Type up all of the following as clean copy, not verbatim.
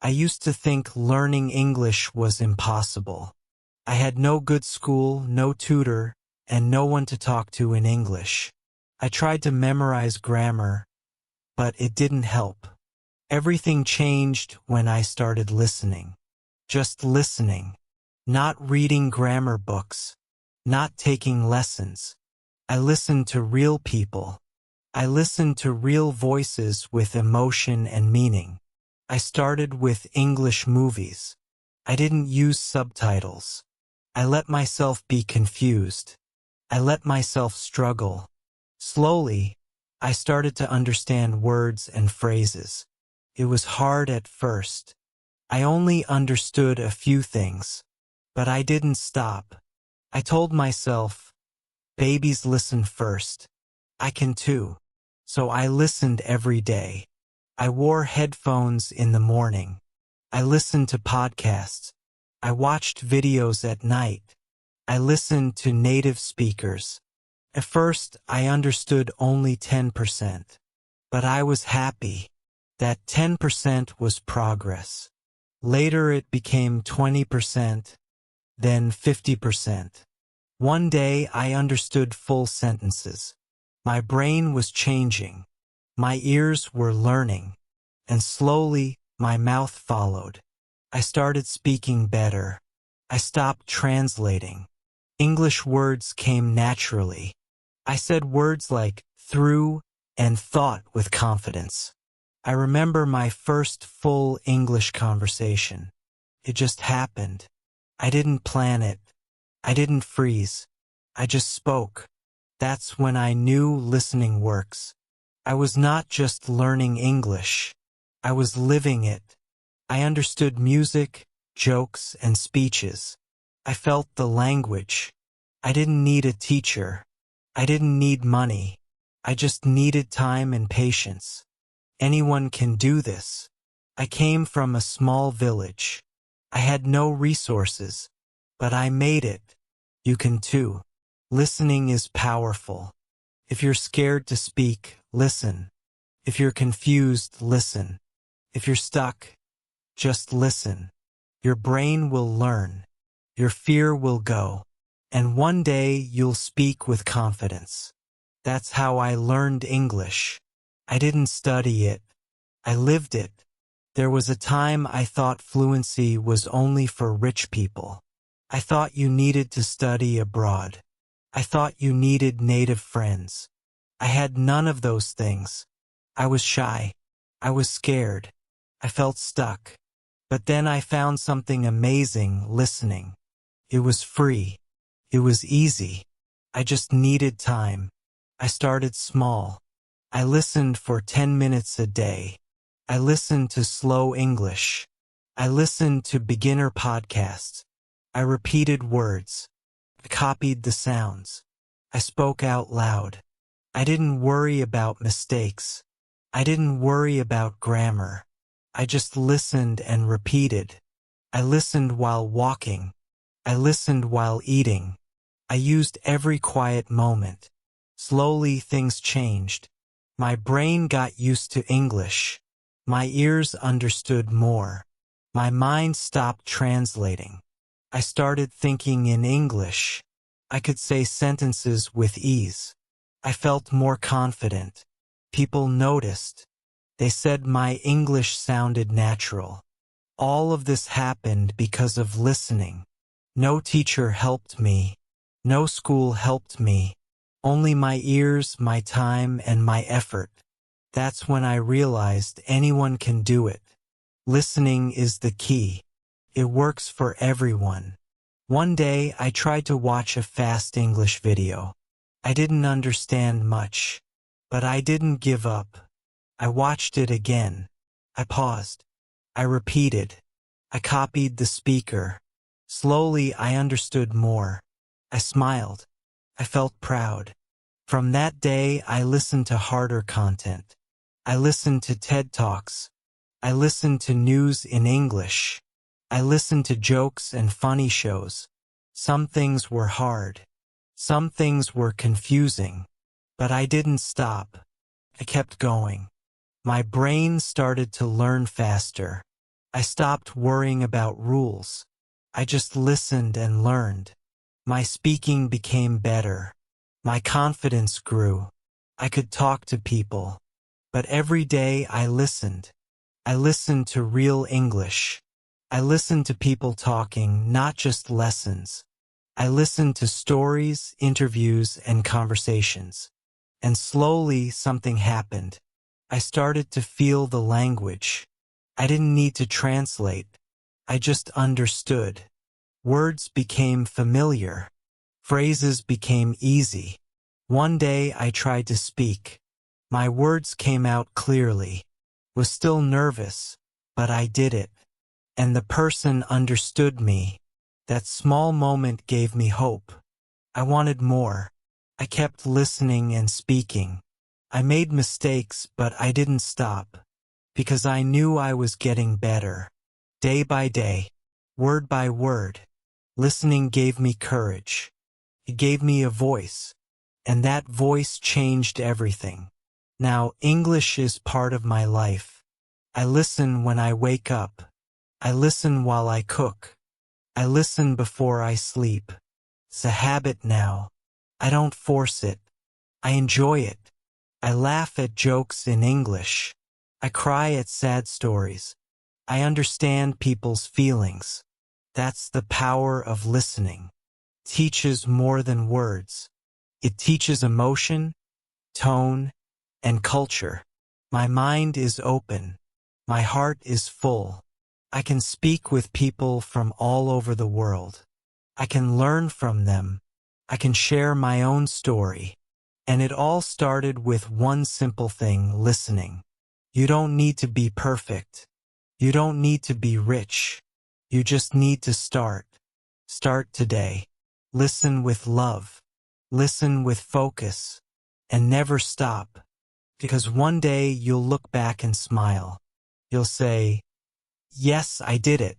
I used to think learning English was impossible. I had no good school, no tutor, and no one to talk to in English. I tried to memorize grammar, but it didn't help. Everything changed when I started listening. Just listening. Not reading grammar books. Not taking lessons. I listened to real people. I listened to real voices with emotion and meaning. I started with English movies. I didn't use subtitles. I let myself be confused. I let myself struggle. Slowly, I started to understand words and phrases. It was hard at first. I only understood a few things. But I didn't stop. I told myself, babies listen first. I can too. So I listened every day. I wore headphones in the morning. I listened to podcasts. I watched videos at night. I listened to native speakers. At first, I understood only 10%. But I was happy. That 10% was progress. Later it became 20%, then 50%. One day I understood full sentences. My brain was changing. My ears were learning. And slowly, my mouth followed. I started speaking better. I stopped translating. English words came naturally. I said words like through and thought with confidence. I remember my first full English conversation. It just happened. I didn't plan it. I didn't freeze. I just spoke. That's when I knew listening works. I was not just learning English. I was living it. I understood music, jokes, and speeches. I felt the language. I didn't need a teacher. I didn't need money. I just needed time and patience. Anyone can do this. I came from a small village. I had no resources, but I made it. You can too. Listening is powerful. If you're scared to speak, listen. If you're confused, listen. If you're stuck, just listen. Your brain will learn. Your fear will go. And one day you'll speak with confidence. That's how I learned English. I didn't study it. I lived it. There was a time I thought fluency was only for rich people. I thought you needed to study abroad. I thought you needed native friends. I had none of those things. I was shy. I was scared. I felt stuck. But then I found something amazing listening. It was free. It was easy. I just needed time. I started small. I listened for 10 minutes a day. I listened to slow English. I listened to beginner podcasts. I repeated words. I copied the sounds. I spoke out loud. I didn't worry about mistakes. I didn't worry about grammar. I just listened and repeated. I listened while walking. I listened while eating. I used every quiet moment. Slowly things changed. My brain got used to English. My ears understood more. My mind stopped translating. I started thinking in English. I could say sentences with ease. I felt more confident. People noticed. They said my English sounded natural. All of this happened because of listening. No teacher helped me. No school helped me. Only my ears, my time, and my effort. That's when I realized anyone can do it. Listening is the key. It works for everyone. One day I tried to watch a fast English video. I didn't understand much, but I didn't give up. I watched it again. I paused. I repeated. I copied the speaker. Slowly I understood more. I smiled. I felt proud. From that day I listened to harder content. I listened to TED Talks. I listened to news in English. I listened to jokes and funny shows. Some things were hard. Some things were confusing. But I didn't stop. I kept going. My brain started to learn faster. I stopped worrying about rules. I just listened and learned. My speaking became better. My confidence grew. I could talk to people. But every day I listened. I listened to real English. I listened to people talking, not just lessons. I listened to stories, interviews, and conversations. And slowly something happened. I started to feel the language. I didn't need to translate. I just understood. Words became familiar. Phrases became easy. One day I tried to speak. My words came out clearly. Was still nervous, but I did it. And the person understood me. That small moment gave me hope. I wanted more. I kept listening and speaking. I made mistakes, but I didn't stop. Because I knew I was getting better. Day by day, word by word. Listening gave me courage. It gave me a voice. And that voice changed everything. Now, English is part of my life. I listen when I wake up. I listen while I cook. I listen before I sleep. It's a habit now. I don't force it. I enjoy it. I laugh at jokes in English. I cry at sad stories. I understand people's feelings. That's the power of listening. Teaches more than words. It teaches emotion, tone, and culture. My mind is open. My heart is full. I can speak with people from all over the world. I can learn from them. I can share my own story. And it all started with one simple thing: listening. You don't need to be perfect. You don't need to be rich. You just need to start. Start today. Listen with love. Listen with focus. And never stop. Because one day you'll look back and smile. You'll say, "Yes, I did it.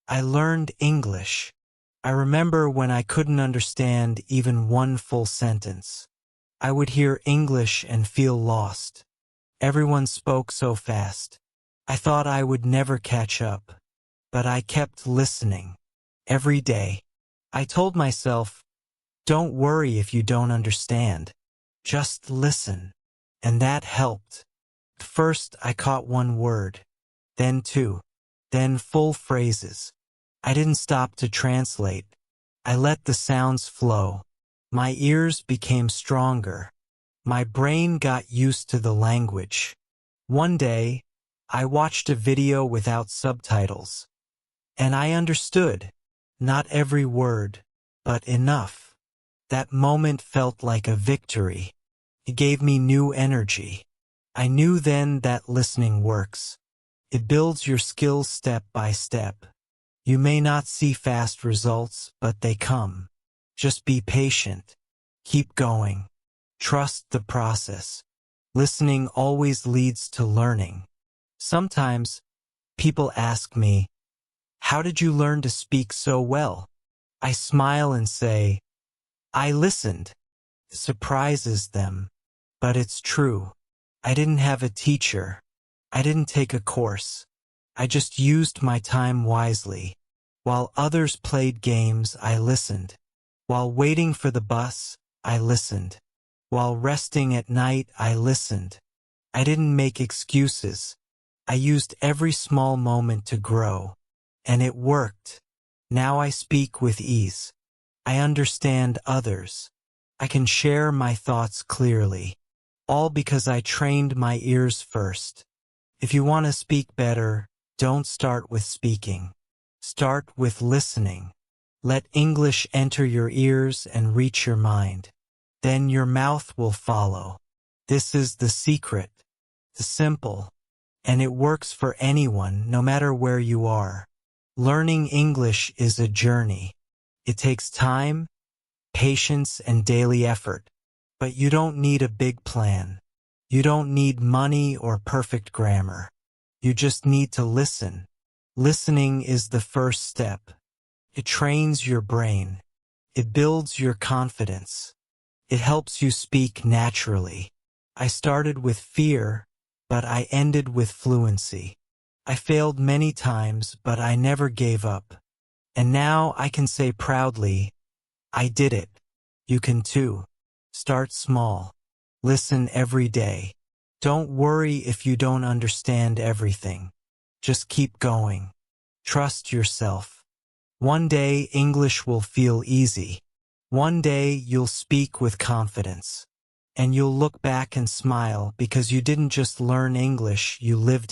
I learned English." I remember when I couldn't understand even one full sentence. I would hear English and feel lost. Everyone spoke so fast. I thought I would never catch up. But I kept listening. Every day. I told myself, don't worry if you don't understand. Just listen. And that helped. First, I caught one word. Then two. Then full phrases. I didn't stop to translate. I let the sounds flow. My ears became stronger. My brain got used to the language. One day, I watched a video without subtitles. And I understood. Not every word, but enough. That moment felt like a victory. It gave me new energy. I knew then that listening works. It builds your skills step by step. You may not see fast results, but they come. Just be patient. Keep going. Trust the process. Listening always leads to learning. Sometimes, people ask me, "How did you learn to speak so well?" I smile and say, "I listened." It surprises them, but it's true. I didn't have a teacher. I didn't take a course. I just used my time wisely. While others played games, I listened. While waiting for the bus, I listened. While resting at night, I listened. I didn't make excuses. I used every small moment to grow. And it worked. Now I speak with ease. I understand others. I can share my thoughts clearly. All because I trained my ears first. If you want to speak better, don't start with speaking. Start with listening. Let English enter your ears and reach your mind. Then your mouth will follow. This is the secret. The simple. And it works for anyone, no matter where you are. Learning English is a journey. It takes time, patience, and daily effort. But you don't need a big plan. You don't need money or perfect grammar. You just need to listen. Listening is the first step. It trains your brain. It builds your confidence. It helps you speak naturally. I started with fear, but I ended with fluency. I failed many times, but I never gave up. And now I can say proudly, I did it. You can too. Start small. Listen every day. Don't worry if you don't understand everything. Just keep going. Trust yourself. One day English will feel easy. One day you'll speak with confidence. And you'll look back and smile because you didn't just learn English, you lived it.